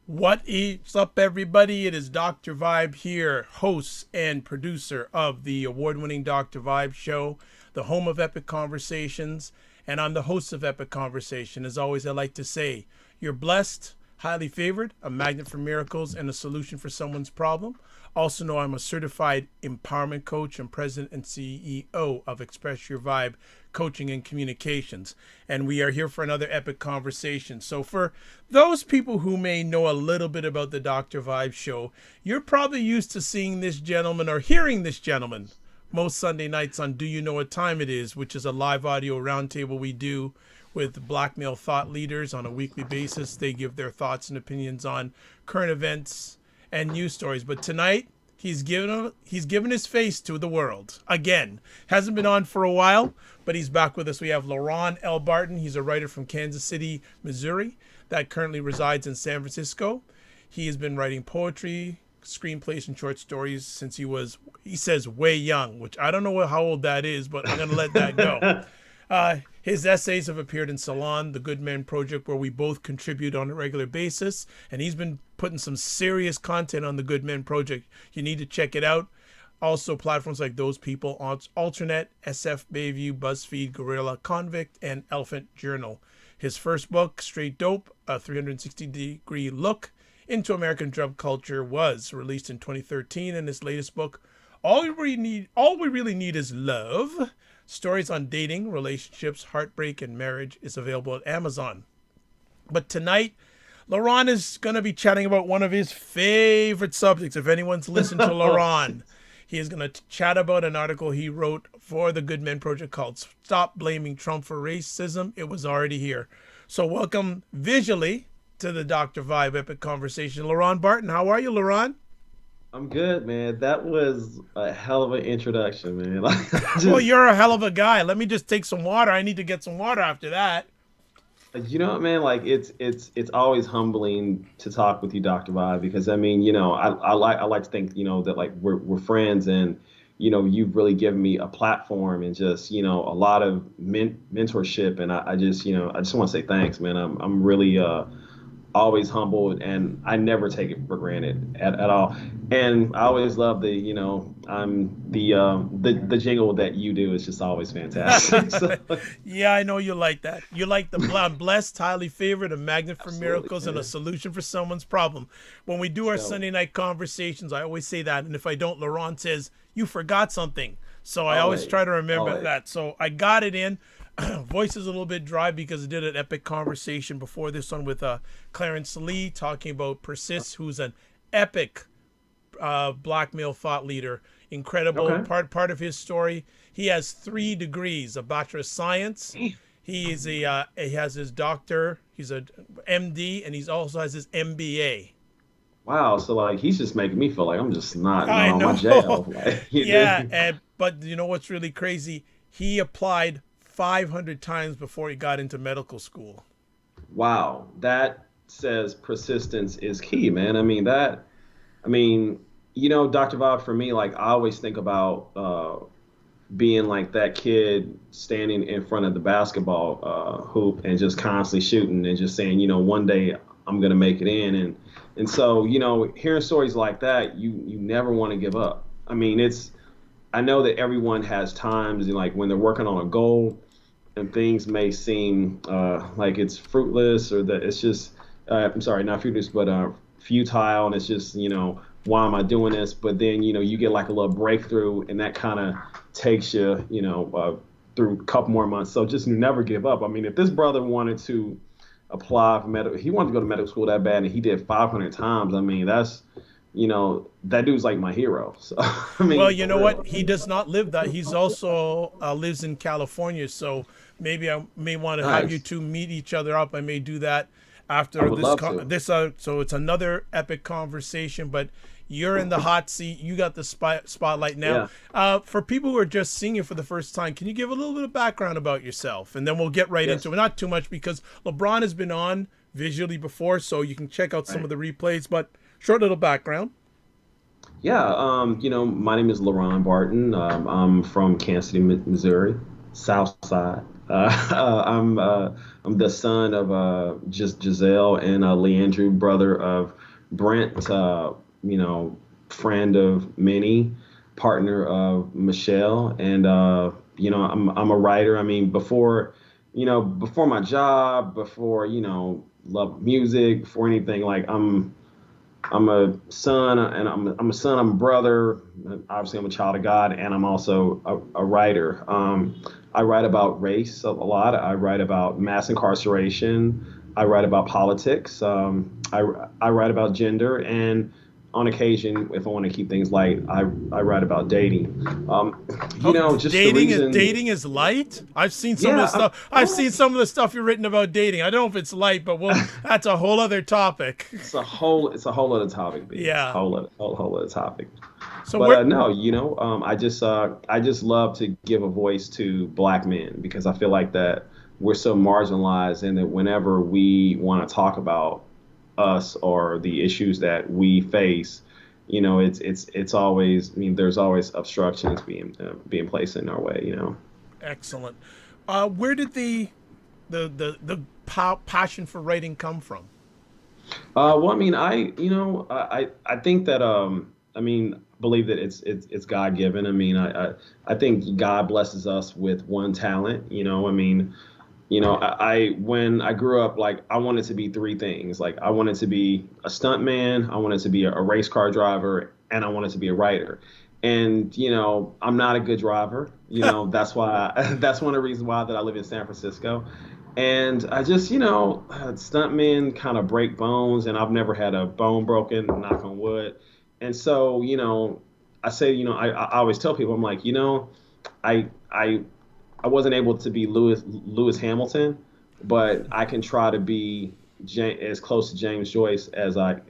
What is up, everybody? It is Dr. Vibe here, host and producer of the award-winning Dr. Vibe show, the home of epic conversations, and I'm the host of Epic Conversation. As always, I like to say, you're blessed, highly favored, a magnet for miracles, and a solution for someone's problem. Also know I'm a certified empowerment coach and president and CEO of Express Your Vibe Coaching and Communications. And we are here for another epic conversation. So for those people who may know a little bit about the Dr. Vibe show, you're probably used to seeing this gentleman or hearing this gentleman most Sunday nights on Do You Know What Time It Is, which is a live audio roundtable we do with black male thought leaders on a weekly basis. They give their thoughts and opinions on current events and news stories. But tonight, he's given his face to the world again. Hasn't been on for a while, but he's back with us. We have LeRon Barton. He's a writer from Kansas City, Missouri, that currently resides in San Francisco. He has been writing poetry, screenplays, and short stories since he says, way young, which I don't know how old that is, but I'm going to let that go. His essays have appeared in Salon, the Good Men Project, where we both contribute on a regular basis, and he's been putting some serious content on the Good Men Project. You need to check it out. Also, platforms like Those People, Alternet, SF Bayview, BuzzFeed, Gorilla, Convict, and Elephant Journal. His first book, Straight Dope, a 360-degree look into American drug culture, was released in 2013, and his latest book, All We Really Need Is Love, Stories on Dating, Relationships, Heartbreak, and Marriage, is available at Amazon. But tonight, LeRon is going to be chatting about one of his favorite subjects. If anyone's listened to LeRon, he is going to chat about an article he wrote for the Good Men Project called Stop Blaming Trump for Racism. It was already here. So welcome visually to the Dr. Vibe Epic Conversation. LeRon Barton, how are you, LeRon? I'm good, man. That was a hell of an introduction, man. Well, you're a hell of a guy. Let me just take some water. I need to get some water after that. you know what, man? Like it's always humbling to talk with you, Dr. Vibe, because I like to think, that like we're friends and you've really given me a platform and just, a lot of mentorship and I just want to say thanks, man. I'm really always humbled and I never take it for granted at all. And I always love the jingle that you do is just always fantastic. So Yeah, I know you like that. You like the I'm blessed, highly favored, a magnet for absolutely, miracles, and a man. solution for someone's problem. When we do our So Sunday night conversations, I always say that. And if I don't, Laurent says, you forgot something. So I always try always, to remember always. that. So I got it in. Voice is a little bit dry because I did an epic conversation before this one with Clarence Lee talking about Persist, who's an epic black male thought leader. Incredible Okay. part of his story. He has 3 degrees: a Bachelor of Science. He has his doctor. He's a MD, and he's also has his MBA. Wow. So like he's just making me feel like I'm just not I on my know. jail. Like Yeah, and but you know what's really crazy? He applied 500 times before he got into medical school. wow. That says persistence is key, man. I mean, Dr. Bob, for me, like I always think about being like that kid standing in front of the basketball hoop and just constantly shooting and just saying, one day I'm gonna make it in. And so, hearing stories like that, you never want to give up. I mean, I know that everyone has times like when they're working on a goal and things may seem like it's fruitless or that it's just I'm sorry, not fruitless, but futile, and it's just why am I doing this? But then you get like a little breakthrough, and that kind of takes you through a couple more months. So just never give up. I mean, if this brother wanted to apply for medical, he wanted to go to medical school that bad, and he did 500 times. I mean, that's that dude's like my hero. So I Well, mean, you for know what? real. He does not live that. He's also lives in California. So maybe I may want to have you Nice. two meet each other up. I may do that I after would love to. this. So it's another epic conversation. But you're in the hot seat. You got the spotlight now. Yeah. For people who are just seeing you for the first time, can you give a little bit of background about yourself, and then we'll get right into Yes. it. Not too much because LeBron has been on visually before, so you can check out some of Right. the replays. But short little background. Yeah, my name is LeRon Barton. I'm from Kansas City, Missouri, South Side. I'm the son of just Giselle and Leandrew, brother of Brent. You know, friend of Minnie, partner of Michelle, and I'm a writer. I mean, before my job, before love music, before anything, like I'm a son, and I'm a son. I'm a brother. Obviously, I'm a child of God, and I'm also a writer. I write about race a lot. I write about mass incarceration. I write about politics. I write about gender, and on occasion, if I want to keep things light, I write about dating. Oh, Just the reason. dating is light. I've seen some of the Yeah, stuff. I've seen some of the stuff you've written about dating. I don't know if it's light, but that's a whole other topic. it's a whole other topic, B. It's a Yeah. whole other topic. So But where no, I just love to give a voice to black men because I feel like that we're so marginalized, and that whenever we want to talk about us or the issues that we face, it's always. I mean, there's always obstructions being placed in our way. excellent. Where did the passion for writing come from? Well, I mean, I think that I mean, believe that it's God given. I mean, I think God blesses us with one talent. I mean, when I grew up, like I wanted to be three things. Like I wanted to be a stunt man, I wanted to be a race car driver, and I wanted to be a writer. And I'm not a good driver. That's why that's one of the reasons why that I live in San Francisco. And I just, stuntmen kind of break bones, and I've never had a bone broken, knock on wood. And so, I say, I always tell people, I'm like, I I I wasn't able to be Lewis Hamilton, but I can try to be as close to James Joyce as I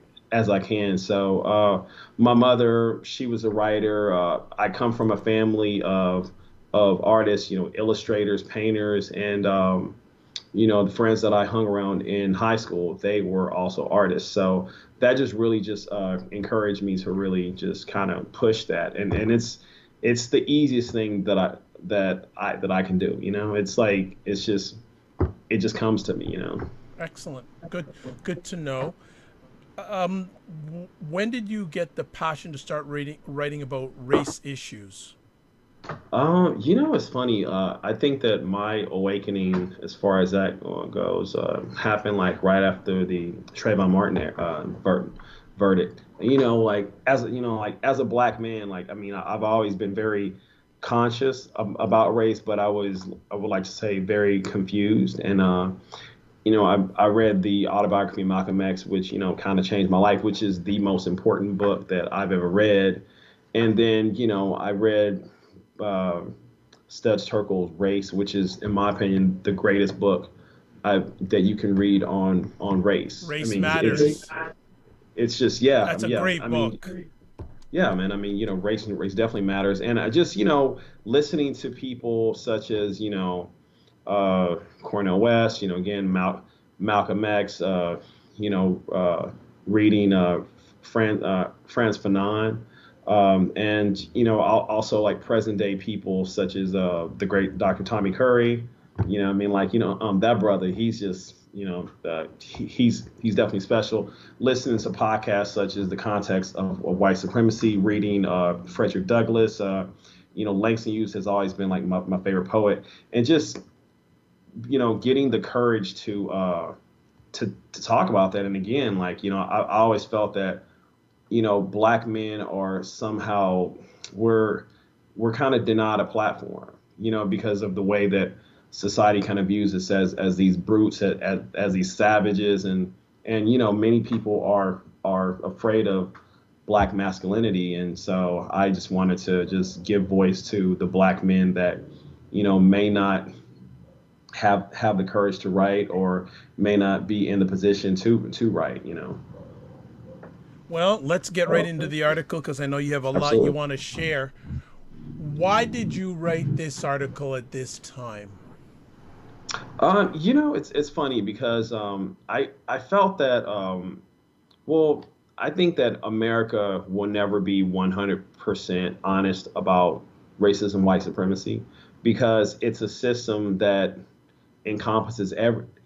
can. So my mother, she was a writer. I come from a family of artists, illustrators, painters, and the friends that I hung around in high school, they were also artists. So that just really just encouraged me to really just kind of push that, and it's the easiest thing that I can do. It's like it just comes to me. Excellent. Good to know. When did you get the passion to start writing about race issues? It's funny. I think that my awakening, as far as that goes, happened like right after the Trayvon Martin verdict. Like as a black man, like I mean, I've always been very conscious about race, but I would like to say very confused. And I read the autobiography of Malcolm X, which kind of changed my life, which is the most important book that I've ever read. And then I read uh, Studs Terkel's Race, which is, in my opinion, the greatest book that you can read on race. I Race mean, it's Matters. it's just yeah, That's a yeah. great I mean, book. yeah, man. I mean, race definitely matters, and I just listening to people such as Cornel West, again Malcolm X, you know, reading Franz Fanon. And also like present day people such as the great Dr. Tommy Curry. I mean, like that brother, he's just he's definitely special. Listening to podcasts such as the context of white supremacy, reading Frederick Douglass. Langston Hughes has always been like my favorite poet, and just getting the courage to talk about that. And again, like I always felt that black men are somehow we're we're kind of denied a platform, because of the way that society kind of views us as these brutes, as these savages, and many people are afraid of black masculinity, and so I just wanted to just give voice to the black men that may not have the courage to write, or may not be in the position to write. Well, let's get right into the article because I know you have a lot you Absolutely. want to share. Why did you write this article at this time? It's funny because I felt that well, I think that America will never be 100% honest about racism, white supremacy. because it's a system that encompasses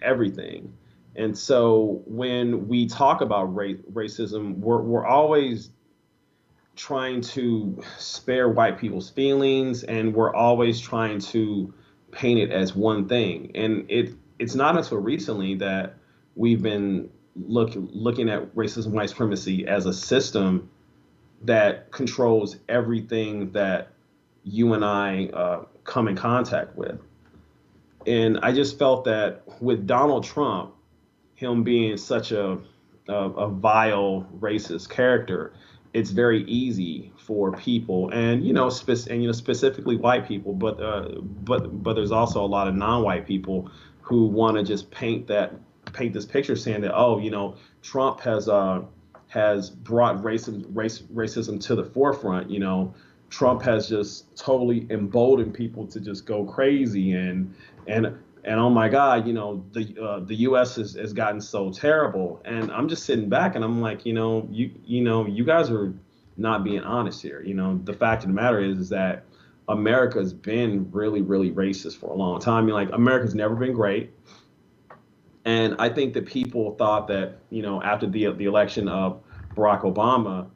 everything. And so when we talk about racism, we're always trying to spare white people's feelings, and we're always trying to paint it as one thing. And it's not until recently that we've been looking at racism, white supremacy as a system that controls everything that you and I come in contact with. And I just felt that with Donald Trump, him being such a vile racist character, it's very easy for people, and specifically white people, but there's also a lot of non-white people who want to just paint this picture, saying that, oh, Trump has brought racism to the forefront. Trump has just totally emboldened people to just go crazy, and and oh my God, the U.S. has gotten so terrible. And I'm just sitting back and I'm like, you guys are not being honest here. The fact of the matter is that America's been really, really racist for a long time. I mean, like, America's never been great. And I think that people thought that, after the election of Barack Obama,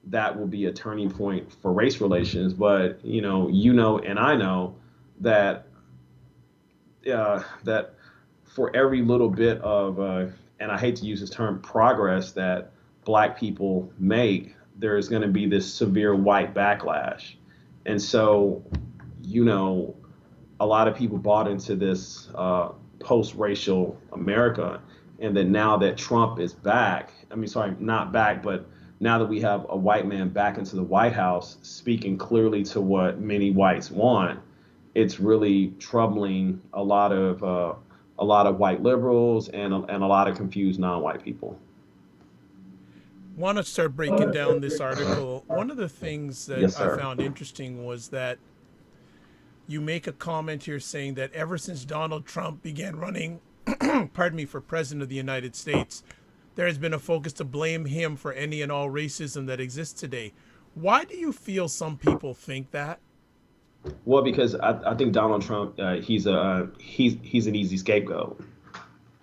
that will be a turning point for race relations. But, and I know that that for every little bit of, and I hate to use this term, progress that black people make, there's going to be this severe white backlash. And so, you know, a lot of people bought into this post-racial America, and then now that Trump is back, I mean, sorry, not back, but now that we have a white man back into the White House speaking clearly to what many whites want, it's really troubling a lot of white liberals and a lot of confused non-white people. Want to start breaking down this article. One of the things that Yes, I sir. found interesting was that you make a comment here saying that ever since Donald Trump began running, pardon me, for president of the United States, there has been a focus to blame him for any and all racism that exists today. Why do you feel some people think that? Well, because I think Donald Trump, he's an easy scapegoat,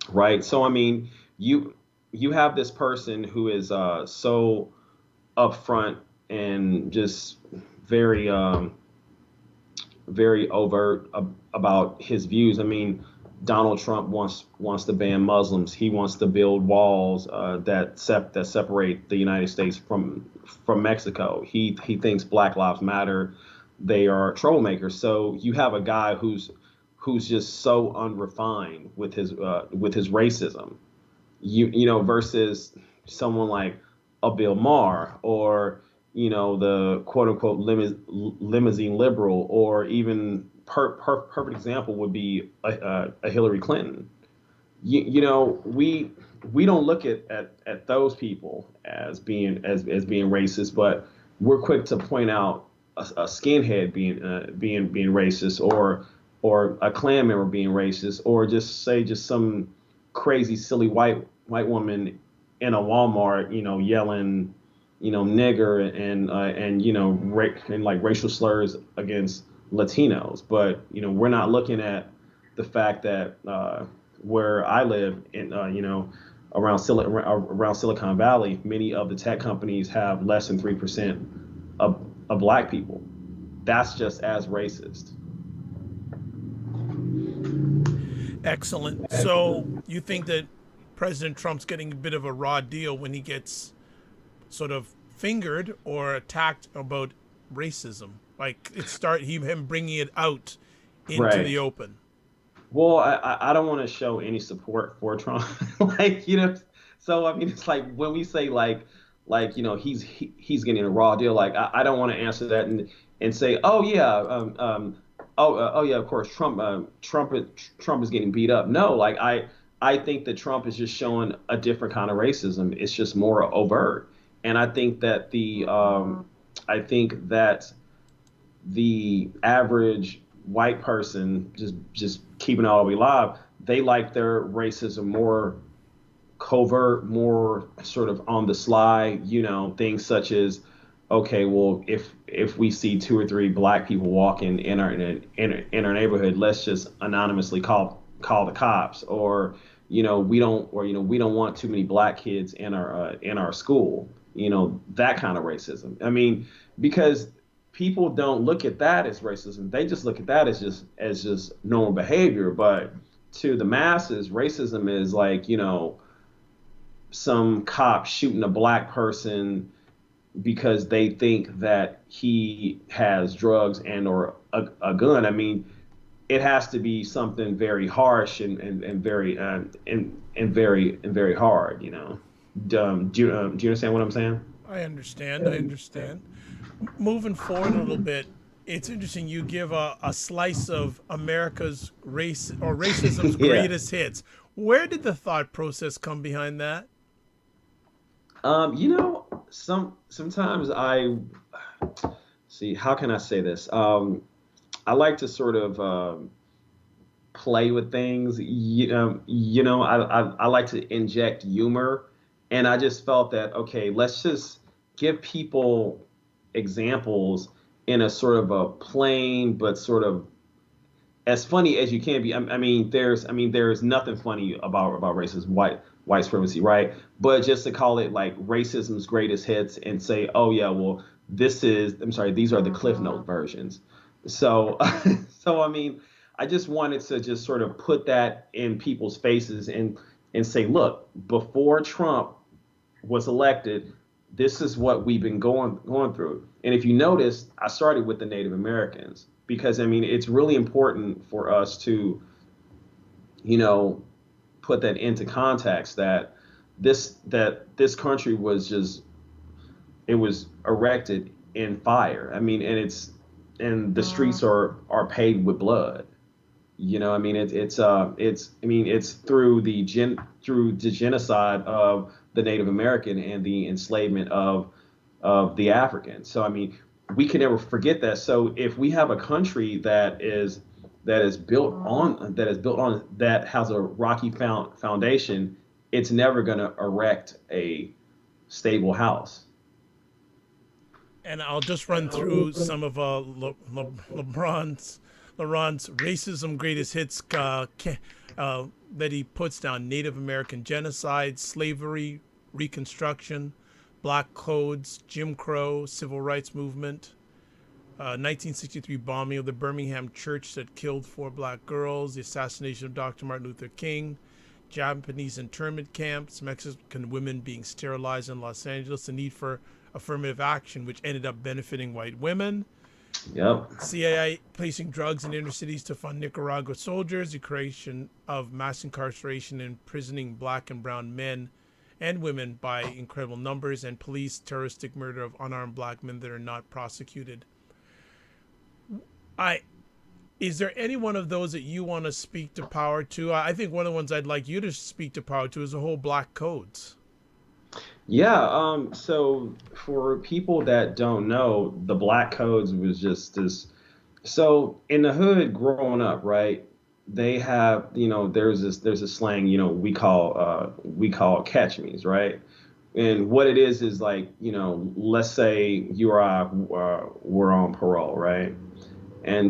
right? So I mean, you you have this person who is so upfront and just very very overt about his views. I mean, Donald Trump wants to ban Muslims. He wants to build walls that separate the United States from Mexico. He thinks Black Lives Matter. They are troublemakers. So you have a guy who's just so unrefined with his racism. Versus someone like a Bill Maher, or the quote unquote limousine liberal, or even perfect example would be a Hillary Clinton. We don't look at those people as being racist, but we're quick to point out a skinhead being racist, or a Klan member being racist, or just some crazy silly white woman in a Walmart, yelling, nigger, and and like racial slurs against Latinos. But we're not looking at the fact that where I live in, around Silicon Valley, many of the tech companies have less than 3% of black people. That's just as racist. Excellent. So you think that President Trump's getting a bit of a raw deal when he gets sort of fingered or attacked about racism? Like him bringing it out into Right. the open. Well, I don't want to show any support for Trump. like, so I mean, it's like when we say he's getting a raw deal. Like, I don't want to answer that and say, oh yeah, oh yeah, of course Trump is getting beat up. No, like, I think that Trump is just showing a different kind of racism. It's just more overt. And I think that the average white person, just keeping it all the way alive, they like their racism more covert, more sort of on the sly, things such as okay, well, if we see two or three black people walking in our neighborhood, let's just anonymously call the cops, or we don't want too many black kids in our school, that kind of racism. I mean, because people don't look at that as racism; they just look at that as just normal behavior. But to the masses, racism is like some cop shooting a black person because they think that he has drugs and or a gun. I mean, it has to be something very harsh and very and very hard. Do you understand what I'm saying? I understand. I understand. Moving forward a little bit, it's interesting. You give a slice of America's race or racism's Yeah. greatest hits. Where did the thought process come behind that? Sometimes I see. How can I say this? I like to sort of play with things. I like to inject humor, and I just felt that okay, let's just give people examples in a sort of a plain but sort of as funny as you can be. I mean, there's nothing funny about racism, white supremacy, right? But just to call it like racism's greatest hits and say, oh yeah, well, I'm sorry, these are the Cliff Note versions. So, so I mean, I just wanted to just sort of put that in people's faces and say, look, before Trump was elected, this is what we've been going through. And if you notice, I started with the Native Americans because I mean it's really important for us to, you know, put that into context that this country was just it was erected in fire. I mean, and the streets are paved with blood. I mean it's through the genocide of the Native American and the enslavement of the Africans. So I mean we can never forget that. So if we have a country that has a rocky foundation, it's never going to erect a stable house. And I'll just run through some of LeBron's racism greatest hits that he puts down: Native American genocide, slavery, Reconstruction, black codes, Jim Crow, civil rights movement, 1963 bombing of the Birmingham church that killed 4 black girls, the assassination of Dr. Martin Luther King, Japanese internment camps, Mexican women being sterilized in Los Angeles, the need for affirmative action, which ended up benefiting white women, Yep. CIA placing drugs in inner cities to fund Nicaragua soldiers, the creation of mass incarceration and imprisoning black and brown men and women by incredible numbers, and police terroristic murder of unarmed black men that are not prosecuted. I Is there any one of those that you want to speak to power to? I think one of the ones I'd like you to speak to power to is the whole black codes. Yeah, so for people that don't know, the Black Codes was just this. So in the hood growing up, right? They have, there's a slang, we call catch me's, right? And what it is like, let's say you or I were on parole, right? And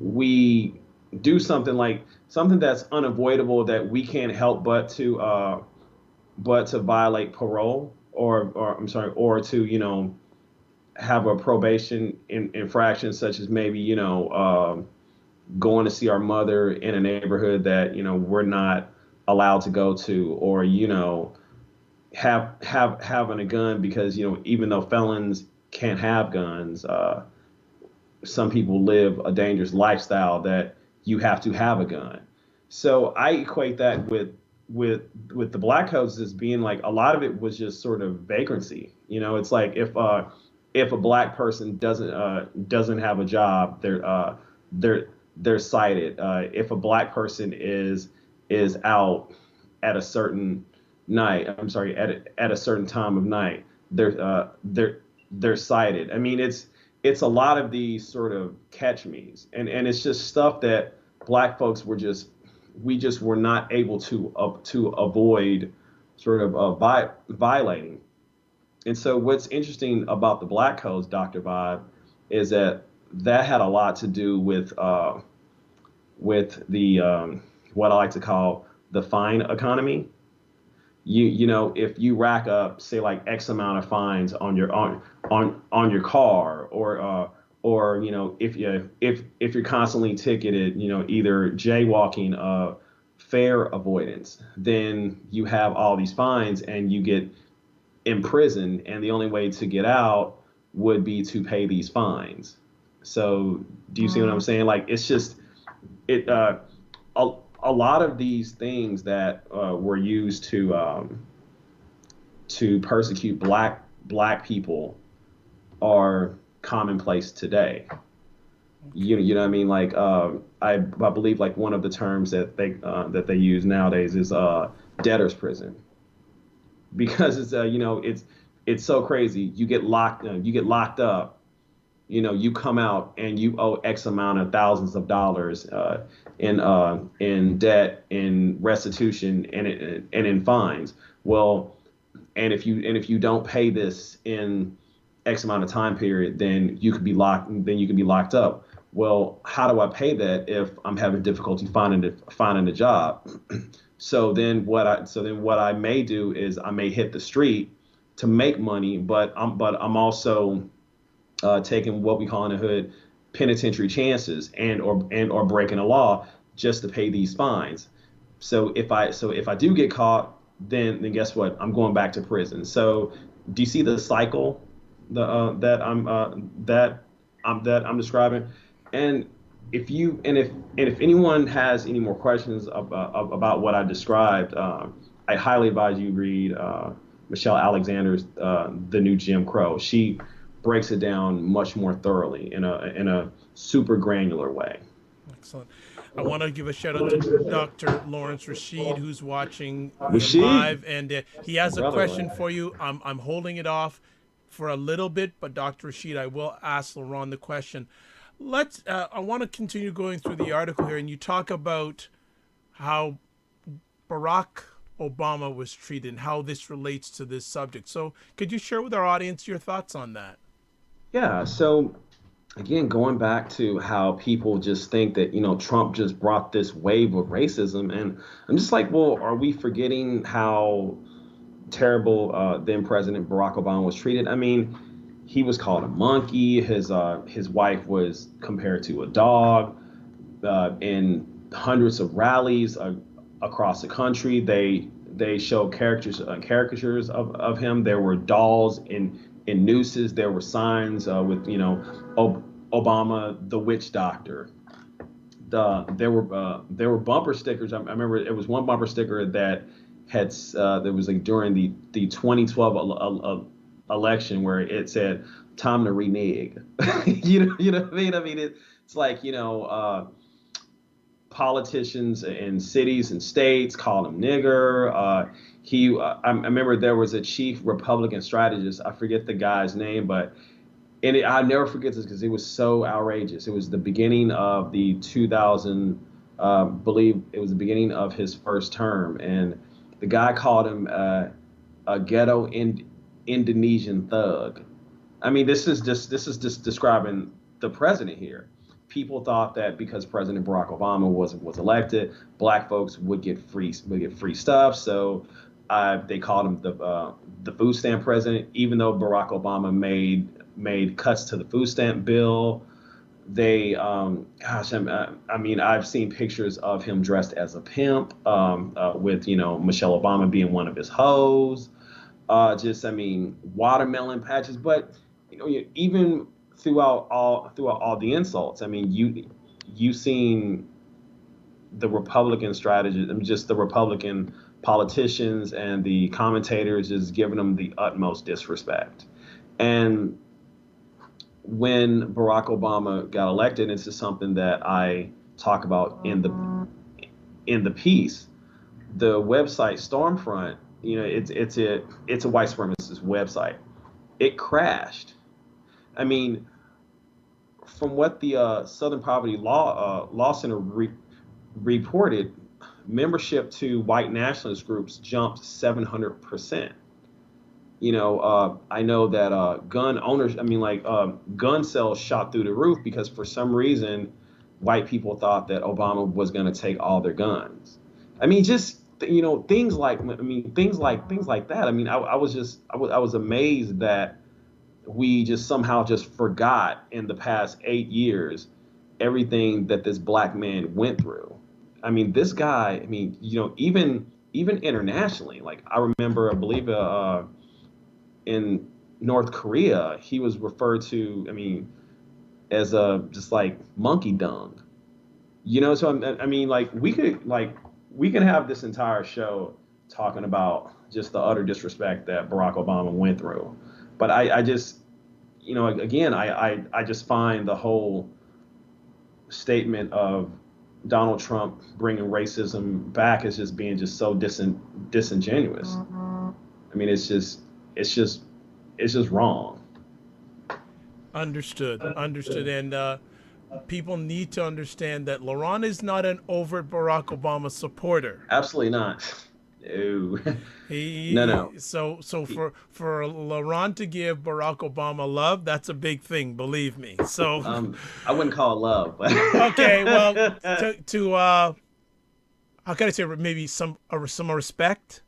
we do something like something that's unavoidable that we can't help but to violate parole or I'm sorry, or to have a probation infraction such as maybe going to see our mother in a neighborhood that we're not allowed to go to, or having a gun because even though felons can't have guns, some people live a dangerous lifestyle that you have to have a gun. So I equate that with the black codes as being like a lot of it was just sort of vagrancy. It's like if a black person doesn't have a job, they're they're cited. If a black person is out at a certain night, I'm sorry, at a certain time of night, they're cited. I mean, it's a lot of these sort of catch me's, and it's just stuff that black folks we just were not able to avoid sort of violating. And so what's interesting about the black codes, Dr. Vibe, is that that had a lot to do with the what I like to call the fine economy. You know, if you rack up, say, like X amount of fines on on your car, or if you're constantly ticketed, either jaywalking, fare avoidance, then you have all these fines and you get imprisoned, and the only way to get out would be to pay these fines. So do you see what I'm saying? Like, it's just it a, a lot of these things that were used to persecute black people are commonplace today. You know what I mean? Like, I believe, like, one of the terms that they use nowadays is debtor's prison, because it's so crazy. You get locked up. You come out and you owe X amount of thousands of dollars in debt, in restitution, and in fines. Well, and if you don't pay this in X amount of time period, then you could be locked up. Well, how do I pay that if I'm having difficulty finding a job? So then what I may do is I may hit the street to make money, but I'm also taking what we call in the hood penitentiary chances, and or breaking a law just to pay these fines. So if I do get caught, then guess what? I'm going back to prison. So do you see the cycle that I'm describing? And if anyone has any more questions about what I described, I highly advise you read Michelle Alexander's The New Jim Crow. She breaks it down much more thoroughly in a super granular way. Excellent. I want to give a shout out to Dr. Lawrence Rashid, who's watching Rashid, live, and he has a brother, question man. for you. I'm holding it off for a little bit, but Dr. Rashid, I will ask LeRon the question. I want to continue going through the article here, and you talk about how Barack Obama was treated and how this relates to this subject. So, could you share with our audience your thoughts on that? Yeah. So again, going back to how people just think that Trump just brought this wave of racism, and I'm just like, well, are we forgetting how terrible then President Barack Obama was treated? I mean, he was called a monkey. His wife was compared to a dog. In hundreds of rallies across the country, they showed caricatures of him. There were dolls in nooses. There were signs with Obama the witch doctor. There were bumper stickers. I remember it was one bumper sticker that was like during the 2012 election, where it said time to renege. You know what I mean? I mean, it's like, politicians in cities and states called him nigger. I remember there was a chief Republican strategist. I forget the guy's name, but I'll never forget this because it was so outrageous. It was the beginning of the 2000, believe it was the beginning of his first term, and the guy called him a ghetto Indonesian thug. I mean, this is just describing the president here. People thought that because President Barack Obama was elected, black folks would get free stuff. So they called him the food stamp president, even though Barack Obama made cuts to the food stamp bill. They, I mean, I've seen pictures of him dressed as a pimp, with Michelle Obama being one of his hoes. I mean, watermelon patches. But even throughout all the insults, I mean, you seen the Republican strategy, I mean, just the Republican politicians and the commentators just giving them the utmost disrespect. And when Barack Obama got elected, and this is something that I talk about in the piece, the website Stormfront, it's a white supremacist website. It crashed. I mean, from what the Southern Poverty Law Center reported, membership to white nationalist groups jumped 700%. I know that gun owners, I mean, like gun sales shot through the roof because for some reason, white people thought that Obama was going to take all their guns. I mean, just things like, I mean, things like that. I mean, I was amazed that we just somehow just forgot in the past 8 years everything that this black man went through. I mean, this guy. I mean, even internationally, like I remember, I believe, in North Korea, he was referred to, I mean, as a just like monkey dung. So I mean, we could have this entire show talking about just the utter disrespect that Barack Obama went through. But I just, again, I just find the whole statement of Donald Trump bringing racism back as just being just so disingenuous. I mean, it's just, it's just wrong. Understood. Understood. And people need to understand that LeRon is not an overt Barack Obama supporter. Absolutely not. No, no, no. So for LeRon to give Barack Obama love, that's a big thing, believe me. So I wouldn't call it love, but okay, well, to how can I say, maybe some respect.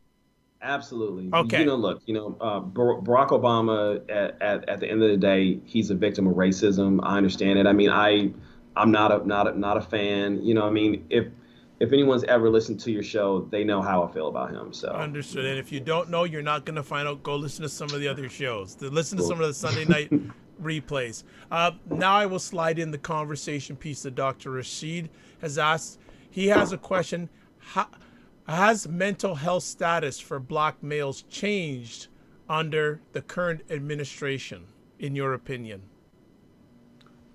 absolutely. Okay, Look, Barack Obama at the end of the day, he's a victim of racism. I understand it. I mean, I'm not a fan. I mean, if anyone's ever listened to your show, they know how I feel about him. So, understood. And if you don't know, you're not gonna find out. Go listen to some of the other shows. Listen to well, some of the Sunday night replays. Now I will slide in the conversation piece that Dr. Rashid has asked. He has a question. How, has mental health status for black males changed under the current administration, in your opinion?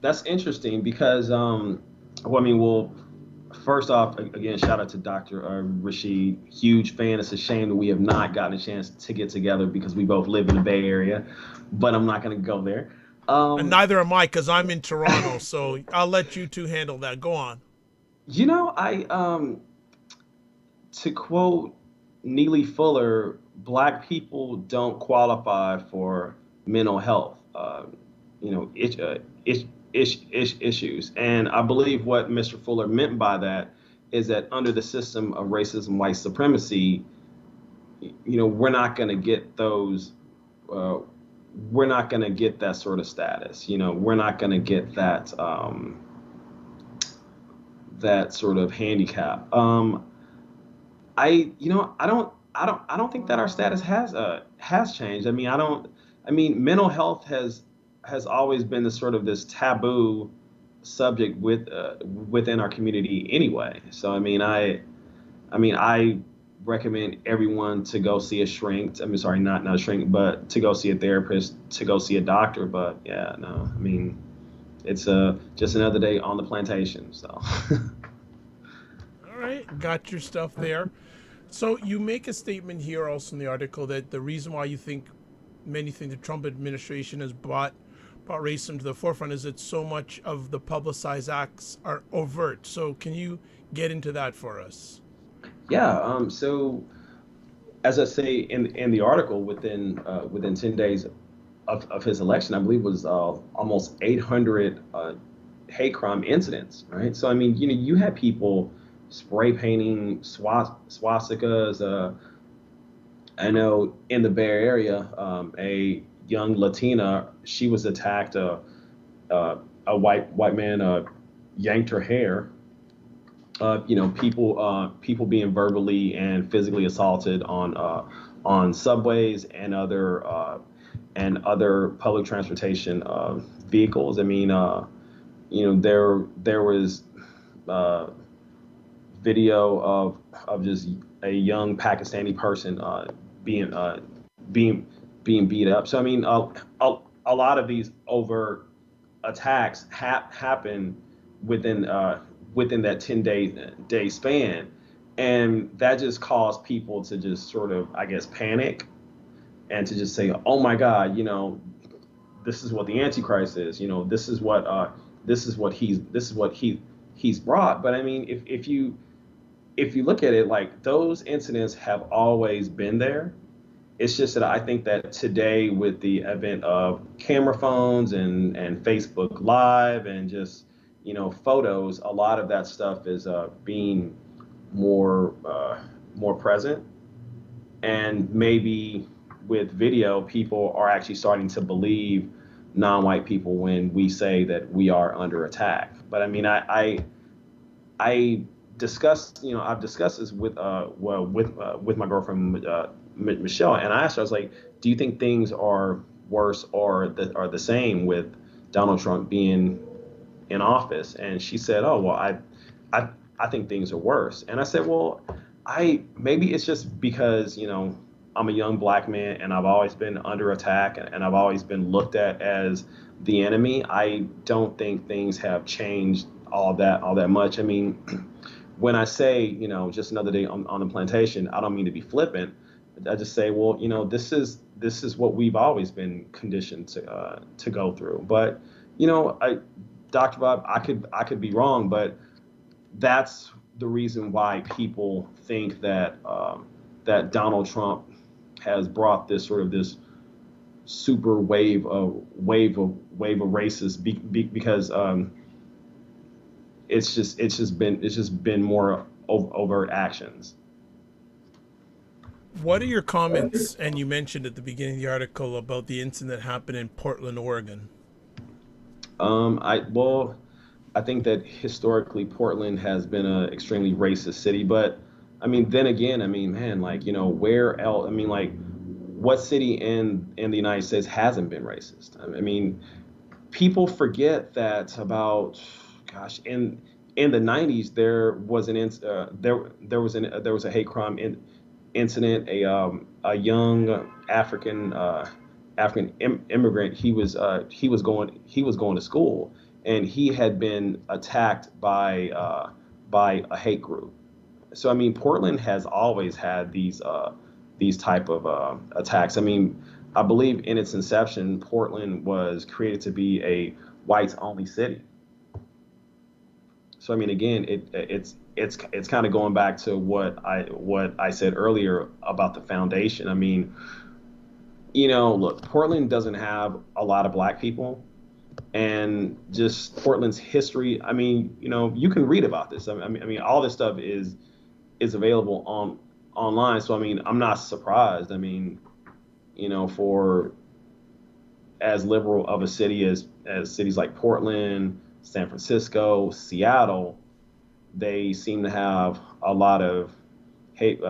that's interesting because, well, I mean, well, first off, again, shout out to Dr. Rashid. Huge fan. It's a shame that we have not gotten a chance to get together because we both live in the Bay Area, but I'm not going to go there. And Um, neither am I, because I'm in Toronto. So I'll let you two handle that. Go on. I to quote Neely Fuller, black people don't qualify for mental health, issues. And I believe what Mr. Fuller meant by that is that under the system of racism, white supremacy, we're not going to get those. Uh, we're not going to get that sort of status. We're not going to get that sort of handicap. I don't think that our status has changed. I mean, I don't. I mean, mental health has always been the sort of this taboo subject within our community anyway. So I recommend everyone to go see a shrink. I mean, sorry, not a shrink, but to go see a therapist, to go see a doctor. But yeah, no, I mean, it's just another day on the plantation. So. All right, got your stuff there. So you make a statement here also in the article that the reason why you think many think the Trump administration has brought racism to the forefront is that so much of the publicized acts are overt. So can you get into that for us? Yeah. So as I say in the article, within 10 days of his election, I believe was almost 800 hate crime incidents. Right. So I mean, you had people spray painting swastikas. I know in the Bay Area, a young Latina, she was attacked. A white man yanked her hair. People being verbally and physically assaulted on subways and other public transportation vehicles. I mean, there was uh, video of just a young Pakistani person being being being beat up. So I mean, a lot of these overt attacks happen within within that 10-day span, and that just caused people to just sort of, I guess, panic and to just say, oh my God, this is what the Antichrist is. This is what he's brought. But I mean, if you look at it, like those incidents have always been there. it's just that I think that today, with the advent of camera phones and Facebook Live and just photos, a lot of that stuff is being more present, and maybe with video, people are actually starting to believe non-white people when we say that we are under attack. But I mean, I discussed, I've discussed this with with my girlfriend Michelle, and I asked her, I was like, "Do you think things are worse or are the same with Donald Trump being in office?" And she said, "Oh well, I I think things are worse." And I said, "Well, I maybe it's just because I'm a young black man and I've always been under attack and I've always been looked at as the enemy. I don't think things have changed all that much. I mean, when I say just another day on the plantation, I don't mean to be flippant. I just say, well, this is what we've always been conditioned to go through. But I Dr. Bob, I could be wrong, but that's the reason why people think that that Donald Trump has brought this super wave of racists because it's just been more overt actions. What are your comments? And you mentioned at the beginning of the article about the incident that happened in Portland, Oregon. I think that historically Portland has been an extremely racist city, but I mean, then again, I mean, man, like where else? I mean, like, what city in the United States hasn't been racist? I mean, people forget that about, gosh, in the 90s there was a hate crime incident. A young African immigrant, he was going to school, and he had been attacked by a hate group. So I mean, Portland has always had these type of attacks. I mean, I believe in its inception, Portland was created to be a whites only city. So I mean, again, it's kind of going back to what I said earlier about the foundation. I mean, look, Portland doesn't have a lot of black people, and just Portland's history. I mean, you can read about this. I mean, all this stuff is available online. So I mean, I'm not surprised. I mean, for as liberal of a city as cities like Portland, San Francisco, Seattle, they seem to have a lot of hate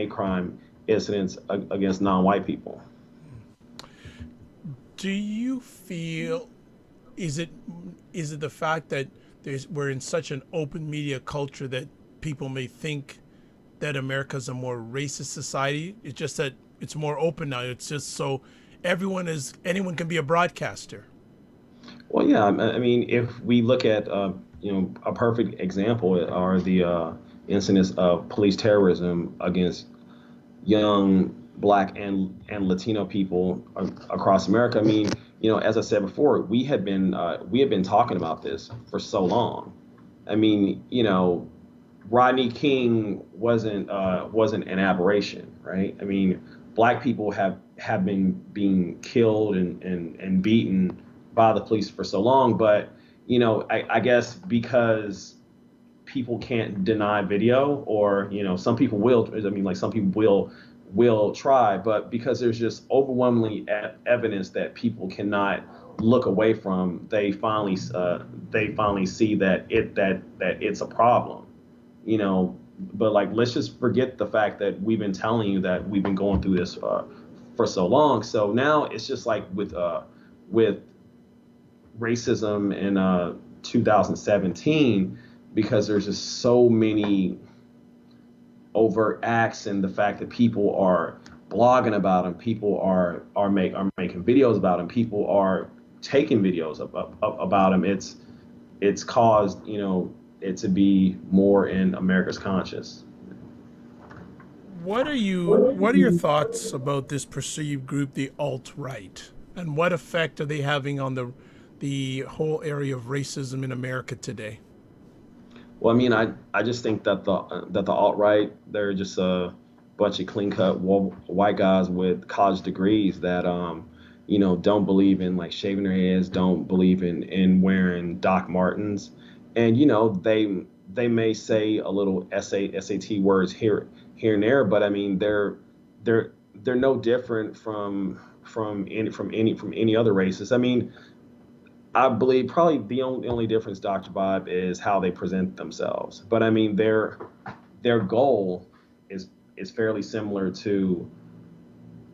crime incidents against non-white people. Do you feel is it is it the fact that we're in such an open media culture that people may think that America's a more racist society? It's just that it's more open now. It's just so anyone can be a broadcaster. Well, yeah, I mean, if we look at a perfect example are the incidents of police terrorism against young Black and Latino people across America. I mean, as I said before, we had been talking about this for so long. I mean, Rodney King wasn't an aberration, right? I mean, Black people have been being killed and beaten by the police for so long, but I guess because people can't deny video, or some people will. I mean, like, some people will try, but because there's just overwhelmingly evidence that people cannot look away from, they finally see that it's a problem, you know. But like, let's just forget the fact that we've been telling you that we've been going through this for so long. So now it's just like with racism in 2017, because there's just so many overt acts, and the fact that people are blogging about them, people are making videos about them, people are taking videos about them. It's caused it to be more in America's conscious. What are your thoughts about this perceived group, the alt right, and what effect are they having on the whole area of racism in America today? Well, I mean, I just think that the alt right, they're just bunch of clean cut white guys with college degrees that don't believe in like shaving their heads, don't believe in wearing Doc Martens, and they may say a little SAT words here and there, but I mean they're they're no different from any other races. I mean, I believe probably the only difference, Dr. Bob, is how they present themselves. But I mean, their goal is is fairly similar to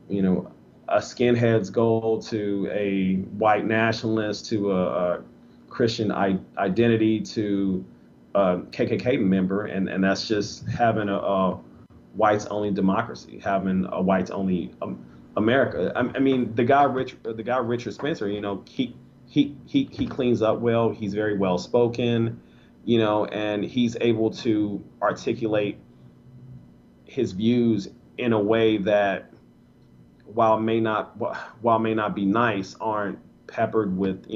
you know a skinhead's goal to a white nationalist to a Christian identity to a KKK member, and that's just having a whites only democracy, having a whites only America. I mean, the guy Richard Spencer, he cleans up well. He's very well spoken, and he's able to articulate his views in a way that while may not be nice, aren't peppered with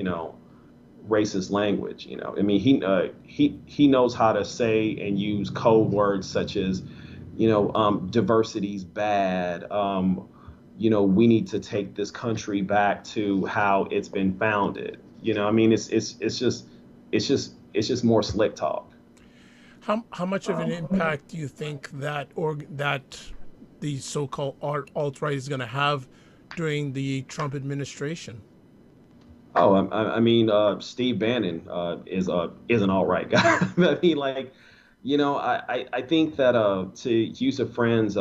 racist language. I mean, he knows how to say and use code words such as diversity's bad. We need to take this country back to how it's been founded. I mean, it's just more slick talk. How much of an impact do you think that the so-called alt right is going to have during the Trump administration? Oh, I mean, Steve Bannon is an alt right guy. I mean, like, I think that to use a friend's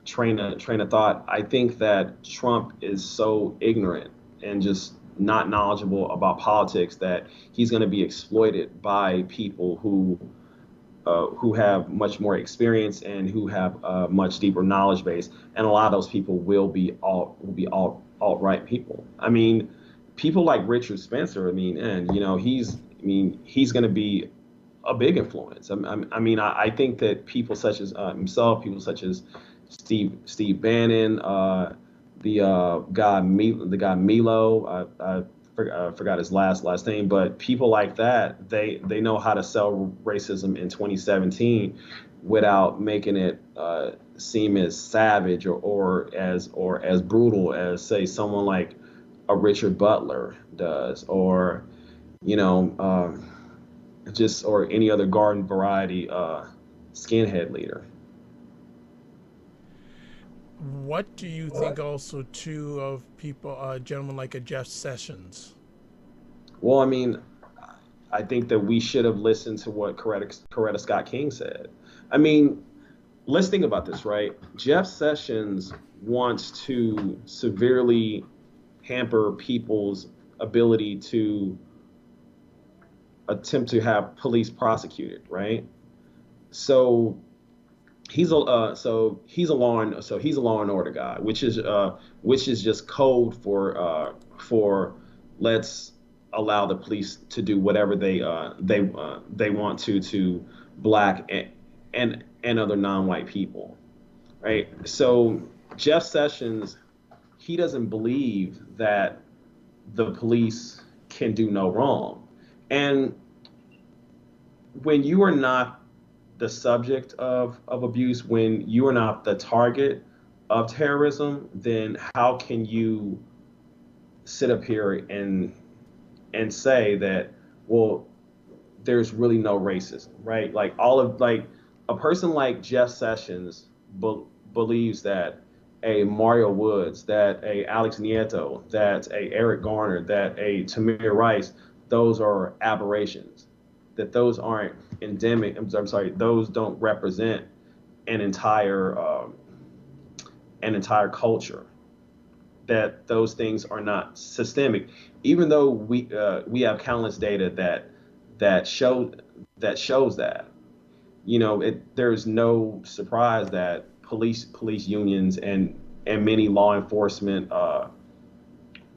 train of thought, I think that Trump is so ignorant and just not knowledgeable about politics that he's going to be exploited by people who have much more experience and who have a much deeper knowledge base, and a lot of those people will be alt right people. I mean, people like Richard Spencer. I mean, and he's going to be a big influence. I mean, I think that people such as himself, people such as Steve Bannon, the guy Milo, I forgot his last name, but people like that, they know how to sell racism in 2017 without making it seem as savage or as brutal as say someone like a Richard Butler does, or you know just or any other garden variety skinhead leader. What do you think also too of people, gentlemen like a Jeff Sessions? Well, I mean, I think that we should have listened to what Coretta Scott King said. I mean, let's think about this, right? Jeff Sessions wants to severely hamper people's ability to attempt to have police prosecuted, right? So he's a law and order guy, which is just code for let's allow the police to do whatever they want to black and other non-white people, right? So Jeff Sessions, he doesn't believe that the police can do no wrong, and when you are not the subject of abuse, when you are not the target of terrorism, then how can you sit up here and say that, well, there's really no racism, right? Like a person like Jeff Sessions believes that a Mario Woods, that a Alex Nieto, that a Eric Garner, that a Tamir Rice, those are aberrations, that those aren't endemic. I'm sorry, those don't represent an entire culture. That those things are not systemic, even though we have countless data that show shows that. There's no surprise that police unions and many law enforcement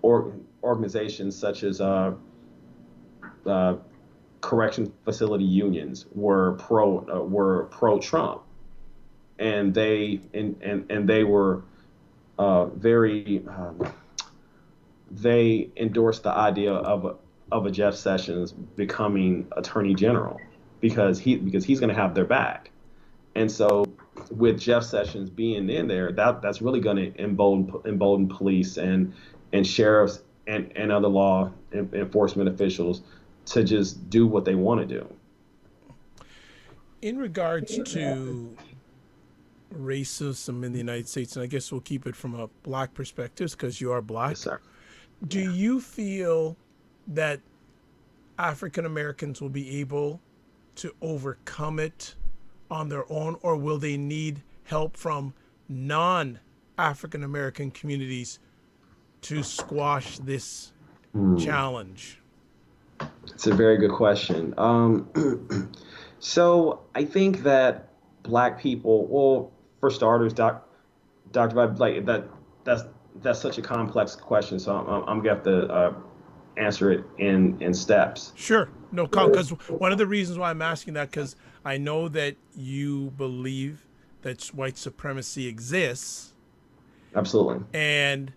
organizations such as uh, correction facility unions were pro Trump, and they were very they endorsed the idea of a Jeff Sessions becoming Attorney General because he's going to have their back. And so with Jeff Sessions being in there, that's really going to embolden police and sheriffs and other law enforcement officials to just do what they want to do. In regards to racism in the United States, and I guess we'll keep it from a black perspective because you are Yes, black, sir. do you feel that African Americans will be able to overcome it on their own, or will they need help from non African American communities to squash this Hmm. challenge? It's a very good question. So I think that black people, well, for starters, Dr. Vibe, like that's that's such a complex question. So I'm gonna have to answer it in steps. Sure, no, because one of the reasons why I'm asking that, because I know that you believe that white supremacy exists, Absolutely. and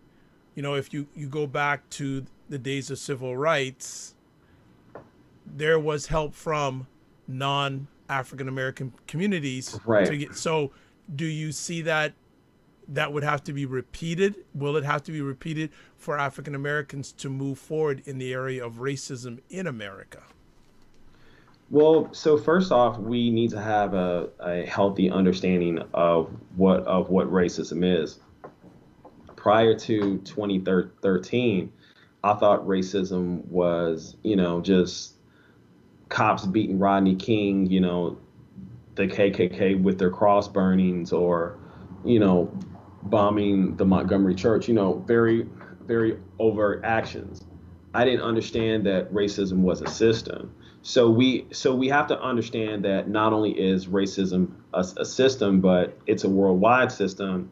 if you go back to the days of civil rights, there was help from non African American communities Right. to get. So, do you see that that would have to be repeated? Will it have to be repeated for African Americans to move forward in the area of racism in America? Well, so first off, we need to have a healthy understanding of what racism is. Prior to 2013, I thought racism was, just cops beating Rodney King, the KKK with their cross burnings, or, you know, bombing the Montgomery church, very, very overt actions. I didn't understand that racism was a system. So we have to understand that not only is racism a system, but it's a worldwide system,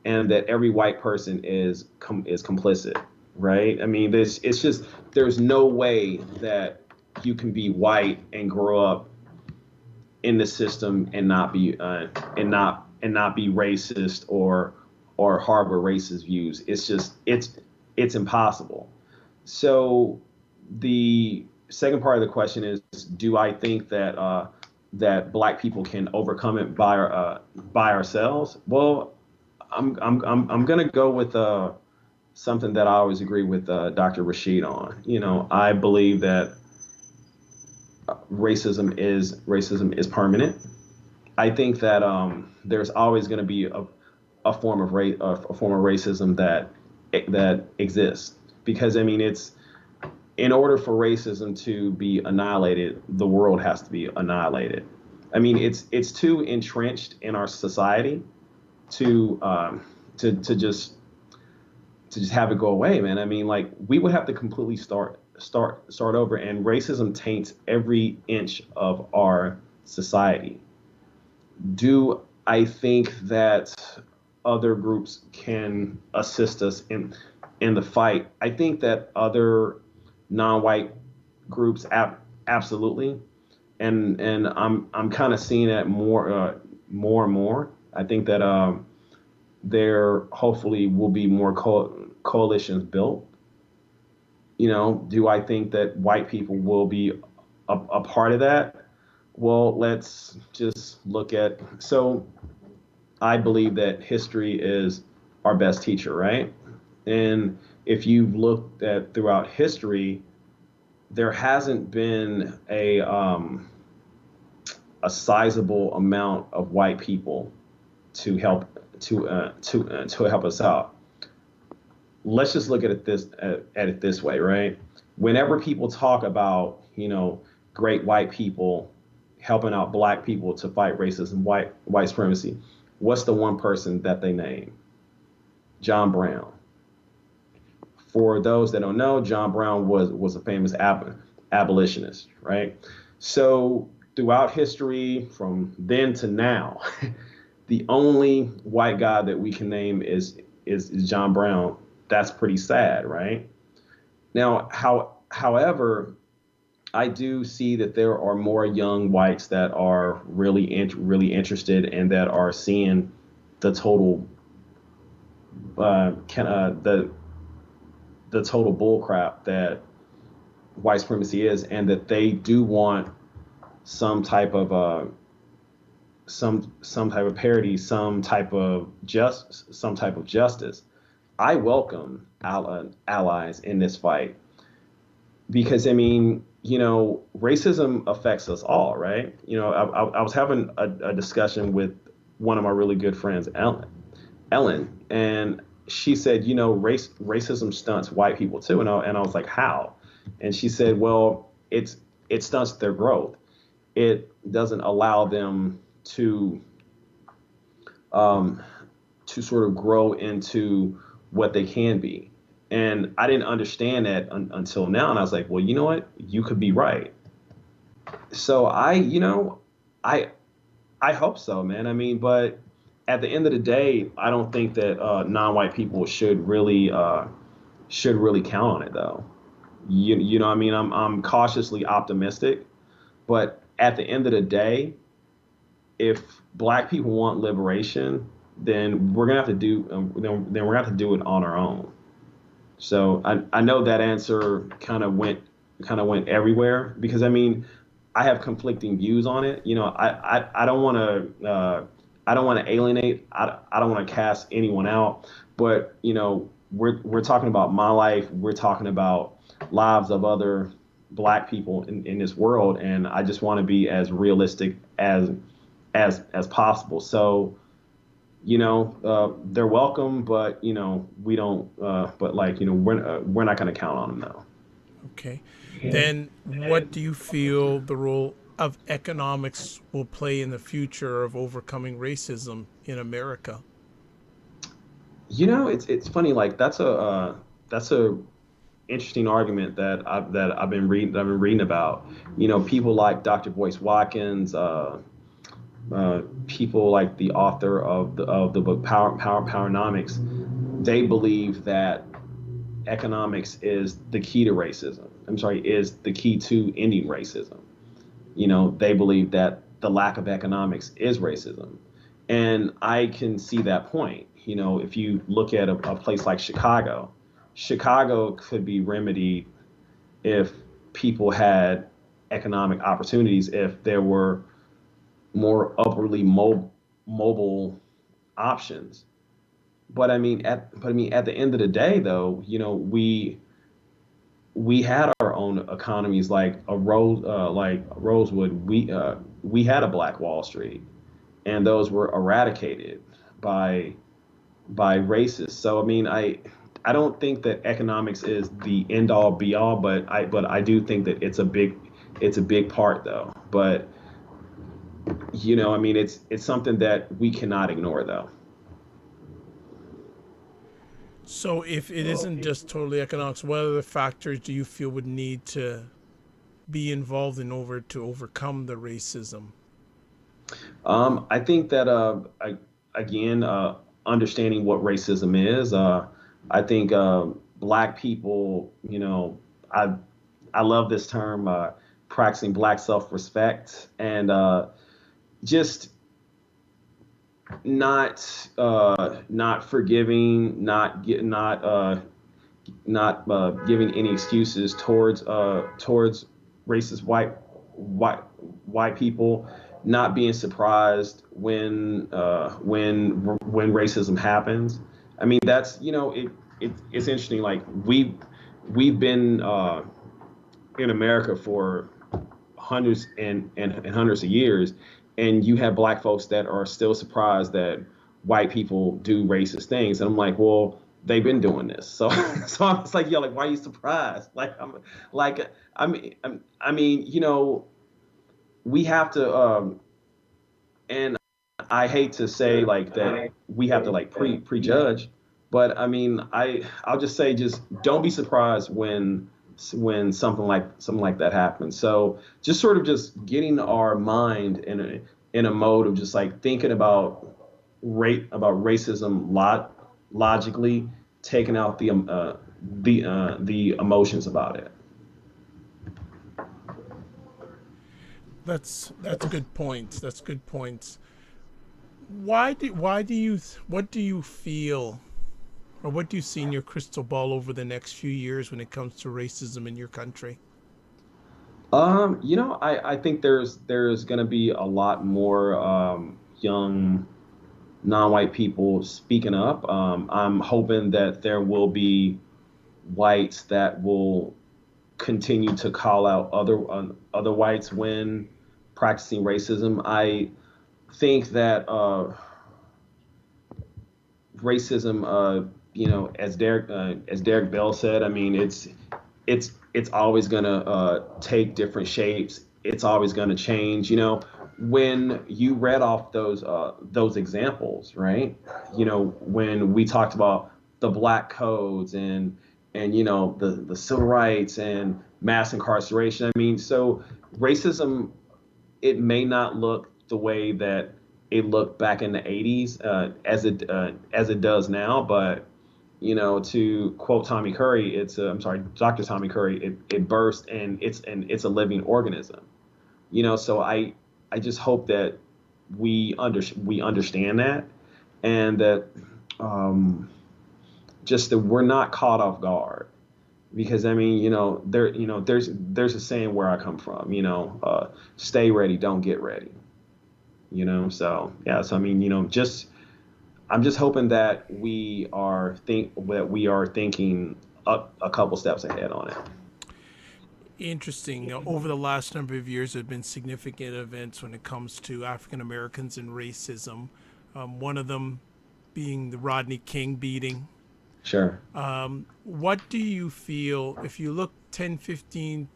and that every white person is complicit, right? I mean, there's no way that you can be white and grow up in the system and not be racist or harbor racist views. It's impossible. So the second part of the question is, do I think that black people can overcome it by ourselves? Well, I'm gonna go with something that I always agree with Dr. Rashid on. I believe that racism is permanent. I think that there's always going to be a form of racism that exists, because I mean, it's in order for racism to be annihilated, the world has to be annihilated. I mean, it's too entrenched in our society to to to just to just have it go away, man. I mean, like, we would have to completely start over, and racism taints every inch of our society. Do I think that other groups can assist us in the fight? I think that other non-white groups absolutely, and I'm kind of seeing that more and more. I think that there hopefully will be more coalitions built. Do I think that white people will be a part of that? Well, let's just look at. So I believe that history is our best teacher, right? And if you've looked at throughout history, there hasn't been a sizable amount of white people to help us out. Let's just look at it this way, right? Whenever people talk about, great white people helping out black people to fight racism, white supremacy, what's the one person that they name? John Brown. For those that don't know, John Brown was a famous abolitionist, right? So throughout history, from then to now, the only white guy that we can name is John Brown. That's pretty sad, right? Now, however, I do see that there are more young whites that are really interested, and that are seeing the total can the total bullcrap that white supremacy is, and that they do want some type of some type of parity, some type of justice. I welcome allies in this fight because I mean, racism affects us all, right? I was having a discussion with one of my really good friends, Ellen, and she said, racism stunts white people too, and I was like, how? And she said, well, it stunts their growth. It doesn't allow them um, to sort of grow into what they can be. And I didn't understand that until now. And I was like, well, you know what? You could be right. So I I hope so, man. I mean, but at the end of the day, I don't think that non-white people should really count on it, though. You know, what I mean, I'm cautiously optimistic, but at the end of the day, if black people want liberation, then we're gonna have to do then we're gonna have to do it on our own. So I know that answer kind of went everywhere because I mean I have conflicting views on it. I don't want to I don't want to alienate. I don't want to cast anyone out. But we're talking about my life. We're talking about lives of other black people in this world, and I just want to be as realistic as possible. So they're welcome, but we don't. But like we're not going to count on them though. Okay. Then what do you feel the role of economics will play in the future of overcoming racism in America? It's funny. Like that's a interesting argument that I've been reading about. People like Dr. Boyce Watkins, people like the author of the book Powernomics. They believe that economics is the key to racism. I'm sorry, is the key to ending racism. They believe that the lack of economics is racism. And I can see that point. If you look at a place like Chicago, Chicago could be remedied if people had economic opportunities, if there were more upwardly mobile options. But I mean, at the end of the day, though, we had our own economies like Rosewood. We had a Black Wall Street, and those were eradicated by by racists. So I mean, I don't think that economics is the end all be all, but I do think that it's a big part though. But I mean, it's something that we cannot ignore though. So if it isn't just totally economics, what other factors do you feel would need to be involved in order to overcome the racism? I think that again, understanding what racism is. I think black people. I love this term, practicing black self-respect, and just not forgiving, not giving any excuses towards racist white people, not being surprised when racism happens. I mean, that's it's interesting. Like we've been in America for hundreds and hundreds of years, and you have black folks that are still surprised that white people do racist things, and I'm like, well, they've been doing this, so so I'm just like, yeah, like why are you surprised? Like I mean, we have to, and I hate to say like that we have to like prejudge, but I mean, I'll just say just don't be surprised when something like that happens. So just sort of just getting our mind in a mode of just like thinking about racism logically, taking out the emotions about it. That's good points. That's good points. Why do you what do you feel or what do you see in your crystal ball over the next few years when it comes to racism in your country? I think there's going to be a lot more young non-white people speaking up. I'm hoping that there will be whites that will continue to call out other whites when practicing racism. I think that racism, as Derek Bell said, I mean, it's always gonna take different shapes. It's always gonna change. When you read off those examples, right? When we talked about the black codes and the civil rights and mass incarceration. I mean, so racism, it may not look the way that it looked back in the 80s as it does now, but to quote Tommy Curry, I'm sorry, Dr. Tommy Curry, it burst and it's a living organism. So I just hope that we understand that, and that just that we're not caught off guard. Because I mean, there's a saying where I come from, stay ready, don't get ready. So yeah, so I mean, just I'm just hoping that we are thinking up a couple steps ahead on it. Interesting. Over the last number of years, there have been significant events when it comes to African Americans and racism. One of them being the Rodney King beating. Sure. What do you feel, if you look 10, 15,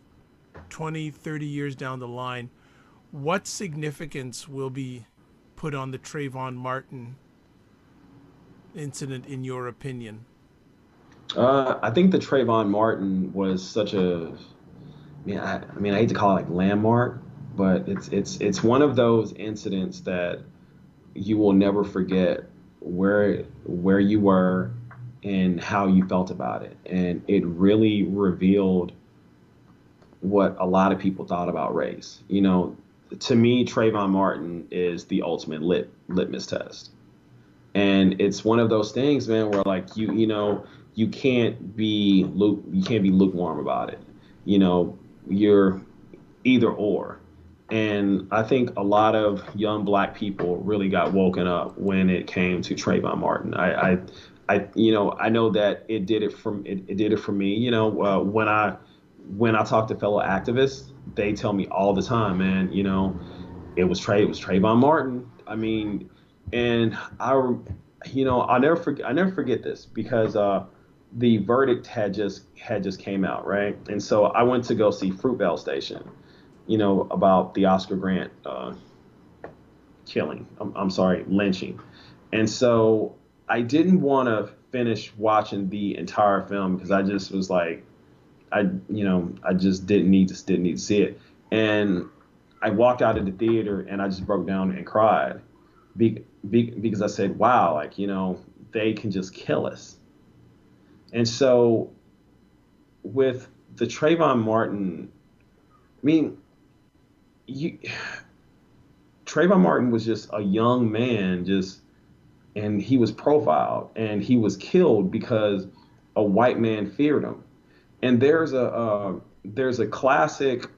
20, 30 years down the line, what significance will be put on the Trayvon Martin incident, in your opinion? I think the Trayvon Martin was such a, I mean, I hate to call it like landmark, but it's one of those incidents that you will never forget where you were and how you felt about it, and it really revealed what a lot of people thought about race. To me, Trayvon Martin is the ultimate litmus test. And it's one of those things, man, where like you can't be lukewarm about it. You're either or. And I think a lot of young black people really got woken up when it came to Trayvon Martin. I know that it did it for me. When I talk to fellow activists, they tell me all the time, man. It was Trayvon Martin. I mean, and I never forget this because the verdict had just came out, right? And so I went to go see Fruitvale Station, about the Oscar Grant killing. I'm sorry, lynching. And so I didn't want to finish watching the entire film because I just was like, I just didn't need to see it. And I walked out of the theater and I just broke down and cried because I said, wow, like, they can just kill us. And so with the Trayvon Martin, I mean, you, Trayvon Martin was just a young man, and he was profiled and he was killed because a white man feared him. And there's a classic,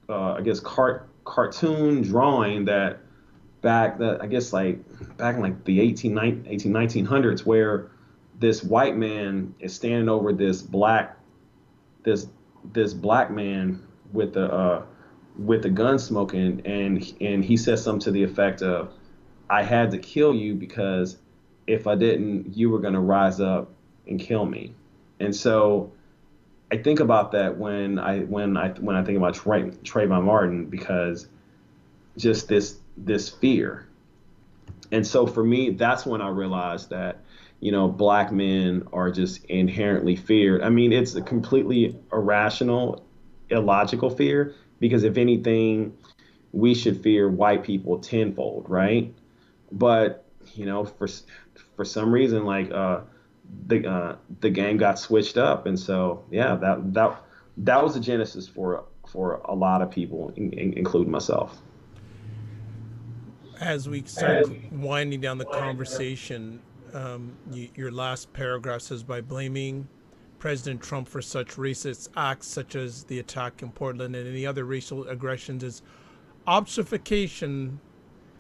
I guess, cartoon drawing that I guess like back in like the 1900s, where this white man is standing over this this black man with the gun smoking, and he says something to the effect of, I had to kill you because if I didn't, you were going to rise up and kill me. And so I think about that when I think about Trayvon Martin, because just this fear. And so for me, that's when I realized that, black men are just inherently feared. I mean, it's a completely irrational, illogical fear, because if anything, we should fear white people tenfold, right? But, for some reason, like the game got switched up. And so, yeah, that was the genesis for a lot of people, including myself. As we start winding down the conversation, your last paragraph says, by blaming President Trump for such racist acts such as the attack in Portland and any other racial aggressions is obfuscation,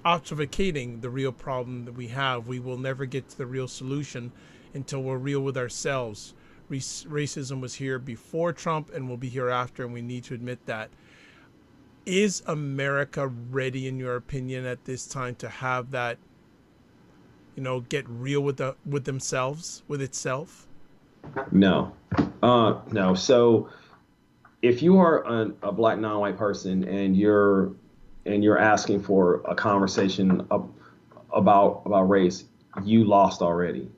obfuscating the real problem that we have. We will never get to the real solution until we're real with ourselves. Racism was here before Trump and will be here after, and we need to admit that. Is America ready, in your opinion, at this time to have that, get real with themselves, with itself? No, no. So if you are a black non-white person and you're asking for a conversation about race, you lost already.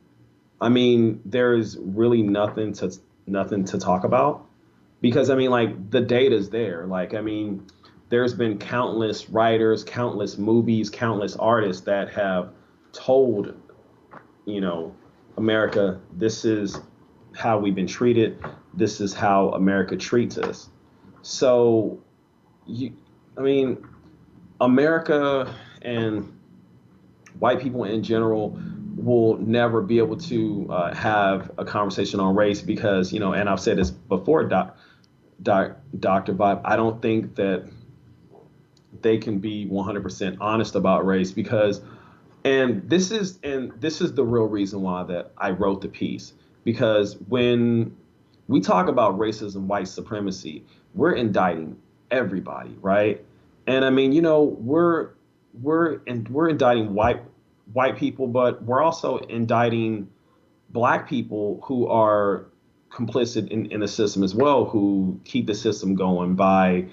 I mean, there's really nothing to talk about because I mean, like the data's there. Like, I mean, there's been countless writers, countless movies, countless artists that have told, you know, America, this is how we've been treated. This is how America treats us. So, I mean, America and white people in general will never be able to have a conversation on race because, and I've said this before, Dr. Vibe, I don't think that they can be 100% honest about race because, and this is the real reason why that I wrote the piece, because when we talk about racism, white supremacy, we're indicting everybody, right? And I mean, we're indicting white people, but we're also indicting black people who are complicit in the system as well, who keep the system going by,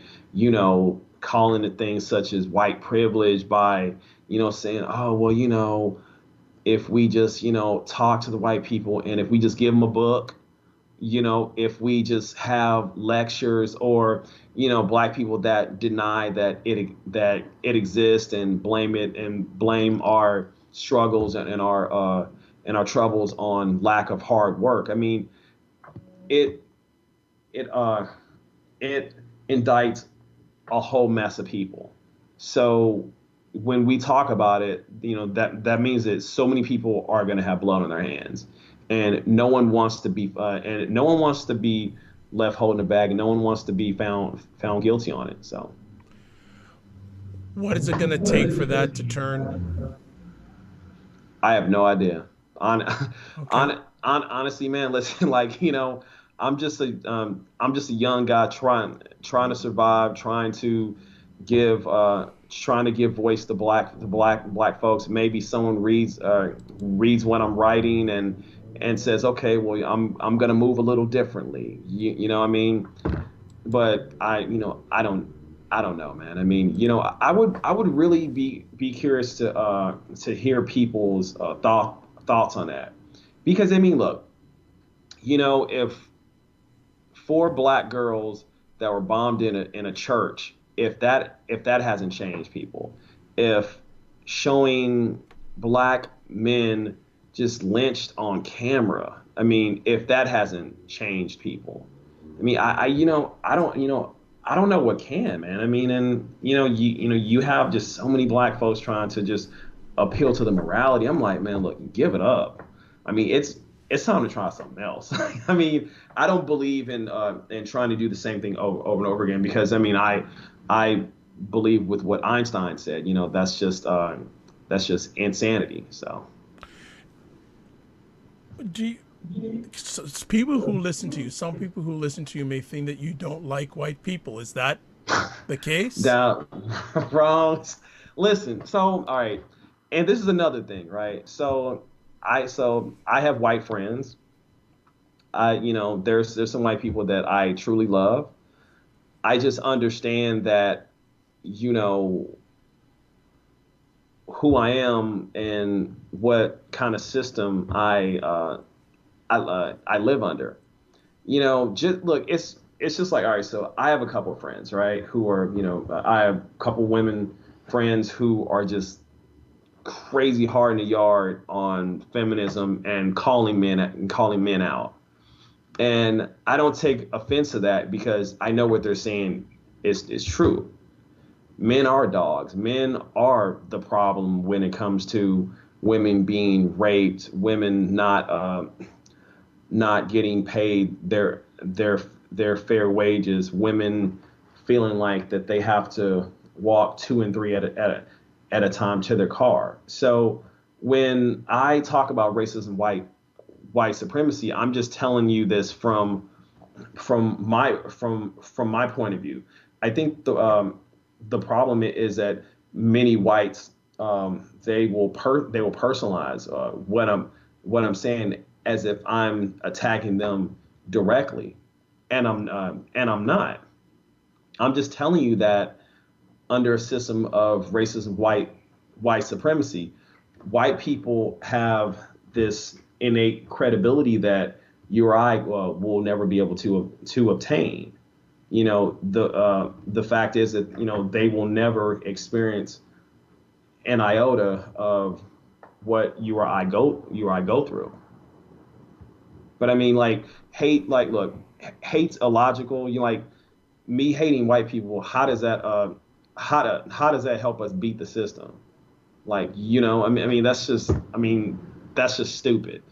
calling it things such as white privilege, by, saying, oh, well, if we just, talk to the white people and if we just give them a book, if we just have lectures or, black people that deny that it exists and blame it and blame our struggles and our troubles on lack of hard work. I mean, it it uh it indicts a whole mess of people. So when we talk about it, that means that so many people are going to have blood on their hands, and no one wants to be left holding the bag, and no one wants to be found guilty on it. So What is it going to take for that to turn? I have no idea. Okay. Honestly, man, listen, like, I'm just a young guy trying to survive, trying to give voice to black folks. Maybe someone reads what I'm writing and says, okay, well, I'm gonna move a little differently. You know what I mean? But I don't know, man. I mean, I would really be curious to hear people's thoughts on that, because I mean, look, if four black girls that were bombed in a church, if that hasn't changed people, if showing black men just lynched on camera, I mean, if that hasn't changed people, I mean, I don't know what can, man. I mean, and you have just so many black folks trying to just appeal to the morality. I'm like, man, look, give it up. I mean, it's time to try something else. I mean, I don't believe in trying to do the same thing over and over again, because I mean, I believe with what Einstein said. That's just insanity. So Do you, people who listen to you, some people who listen to you may think that you don't like white people. Is that the case? that wrong. Listen, so all right, and this is another thing, right? So I have white friends. There's some white people that I truly love. I just understand that, you know, who I am and what kind of system I live under. Just look, it's just like, all right. So I have a couple of friends, right, who are, I have a couple women friends who are just crazy hard in the yard on feminism and calling men out. And I don't take offense to that because I know what they're saying is true. Men are dogs. Men are the problem when it comes to women being raped, women not getting paid their fair wages, women feeling like that they have to walk two and three at a time to their car. So when I talk about racism, white supremacy, I'm just telling you this from my point of view. I think the problem is that many whites they will personalize what I'm saying as if I'm attacking them directly, and I'm not. I'm just telling you that under a system of racism, white supremacy, white people have this innate credibility that you or I will never be able to obtain. The fact is that they will never experience an iota of what you or I go through. But I mean, like hate, like look, hate's illogical. You like me hating white people. How does that help us beat the system? Like that's just stupid.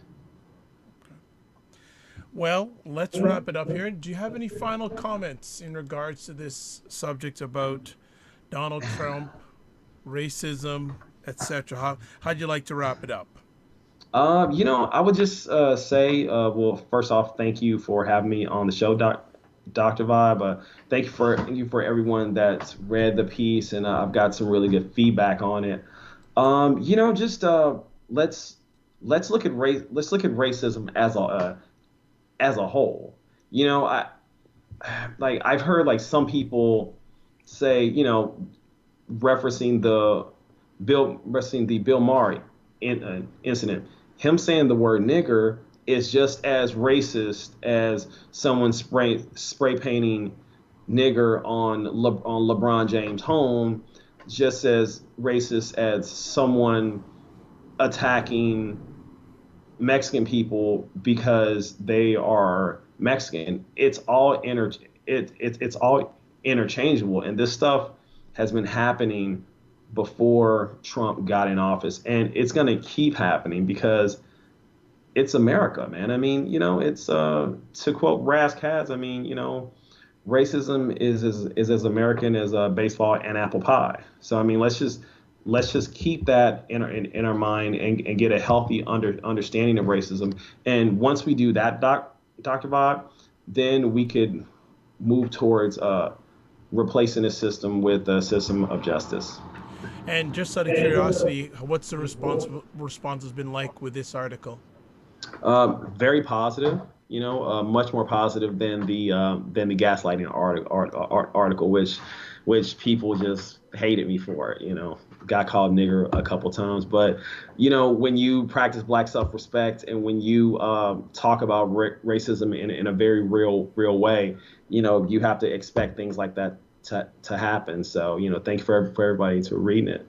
Well, let's wrap it up here. Do you have any final comments in regards to this subject about Donald Trump, racism, etc.? How'd you like to wrap it up? I would just well, first off, thank you for having me on the show, Dr. Vibe. Thank you for everyone that's read the piece, and I've got some really good feedback on it. Just let's let's look at racism as a whole. I like I've heard like some people say, referencing the Bill Maher incident. Him saying the word nigger is just as racist as someone spray painting nigger on LeBron James' home, just as racist as someone attacking Mexican people because they are Mexican. It's all interchangeable, and this stuff has been happening before Trump got in office, and it's going to keep happening because it's America, man. I mean, it's to quote Ras Kass, I mean, racism is as American as baseball and apple pie. So I mean, let's just keep that in our mind and get a healthy understanding of racism. And once we do that, Dr. Bob, then we could move towards replacing the system with a system of justice. And just out of curiosity, what's the response has been like with this article? Very positive. Much more positive than the gaslighting article, which people just hated me for. Got called nigger a couple times, but when you practice black self-respect and when you talk about racism in a very real way, you have to expect things like that to happen. So thank you for everybody for reading it.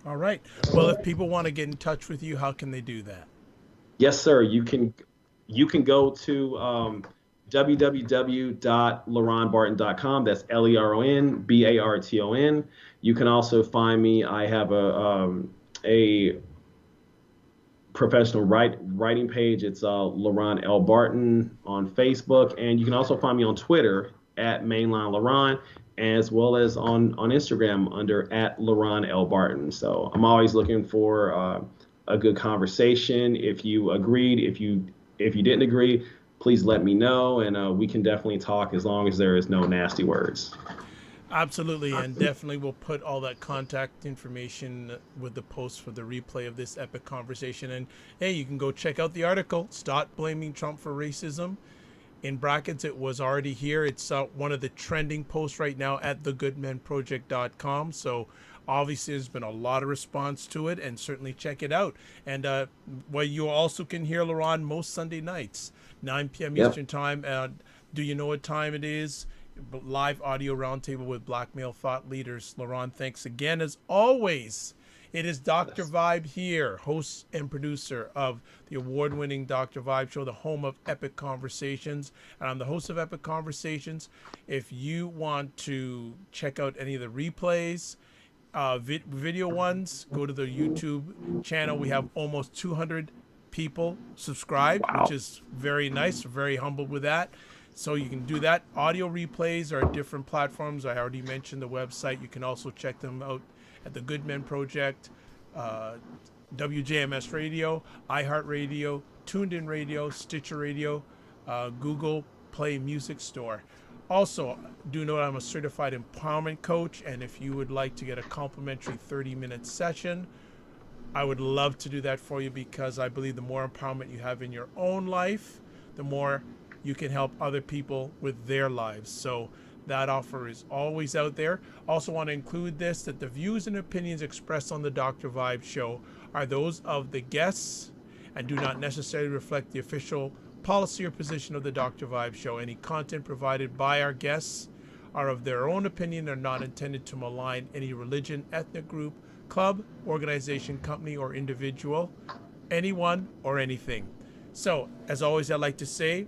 All right. Well, if people want to get in touch with you, how can they do that? Yes, sir. You can go to www.leronbarton.com. That's LeronBarton. You can also find me. I have a professional writing page. It's LeRon L. Barton on Facebook, and you can also find me on Twitter at Mainline LeRon, as well as on Instagram under at LeRon L. Barton. So I'm always looking for a good conversation. If you agreed, if you didn't agree, please let me know, and we can definitely talk as long as there is no nasty words. Absolutely, and definitely we'll put all that contact information with the post for the replay of this epic conversation. And hey, you can go check out the article, Stop Blaming Trump for Racism. In brackets, it was already here. It's one of the trending posts right now at thegoodmenproject.com. So obviously there's been a lot of response to it, and certainly check it out. And well, you also can hear LeRon most Sunday nights, 9 p.m. Yep. Eastern time. Do you know what time it is? Live audio roundtable with black male thought leaders. LeRon, thanks again as always. It is Dr. Vibe here, host and producer of the award-winning Dr. Vibe show, the home of Epic Conversations. And I'm the host of Epic Conversations. If you want to check out any of the replays, video ones, go to the YouTube channel. We have almost 200 people subscribed, which Wow. is very nice. We're very humbled with that. So you can do that. Audio replays are different platforms. I already mentioned the website. You can also check them out at the Good Men Project, uh, WJMS Radio, iHeartRadio, Tuned In Radio, Stitcher Radio, Google Play Music Store. Also, do know I'm a certified empowerment coach, and if you would like to get a complimentary 30-minute session, I would love to do that for you, because I believe the more empowerment you have in your own life, the more you can help other people with their lives. So that offer is always out there. Also want to include this, that the views and opinions expressed on the Dr. Vibe show are those of the guests and do not necessarily reflect the official policy or position of the Dr. Vibe show. Any content provided by our guests are of their own opinion and are not intended to malign any religion, ethnic group, club, organization, company, or individual, anyone, or anything. So, as always, I'd like to say,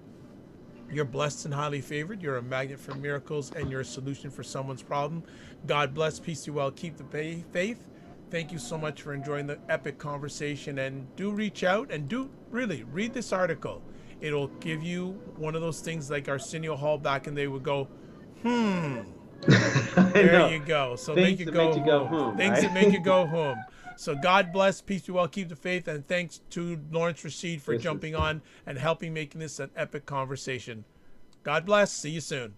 you're blessed and highly favored. You're a magnet for miracles, and you're a solution for someone's problem. God bless, peace you well, keep the faith. Thank you so much for enjoying the epic conversation, and do reach out and do really read this article. It'll give you one of those things like Arsenio Hall back in the day would go, I there know. you go. So make Things you that make go you go, home. hmm, Things that make right? you go home. So God bless, peace be well, keep the faith, and thanks to Lawrence Rashid for Listen. jumping on and helping making this an epic conversation. God bless. See you soon.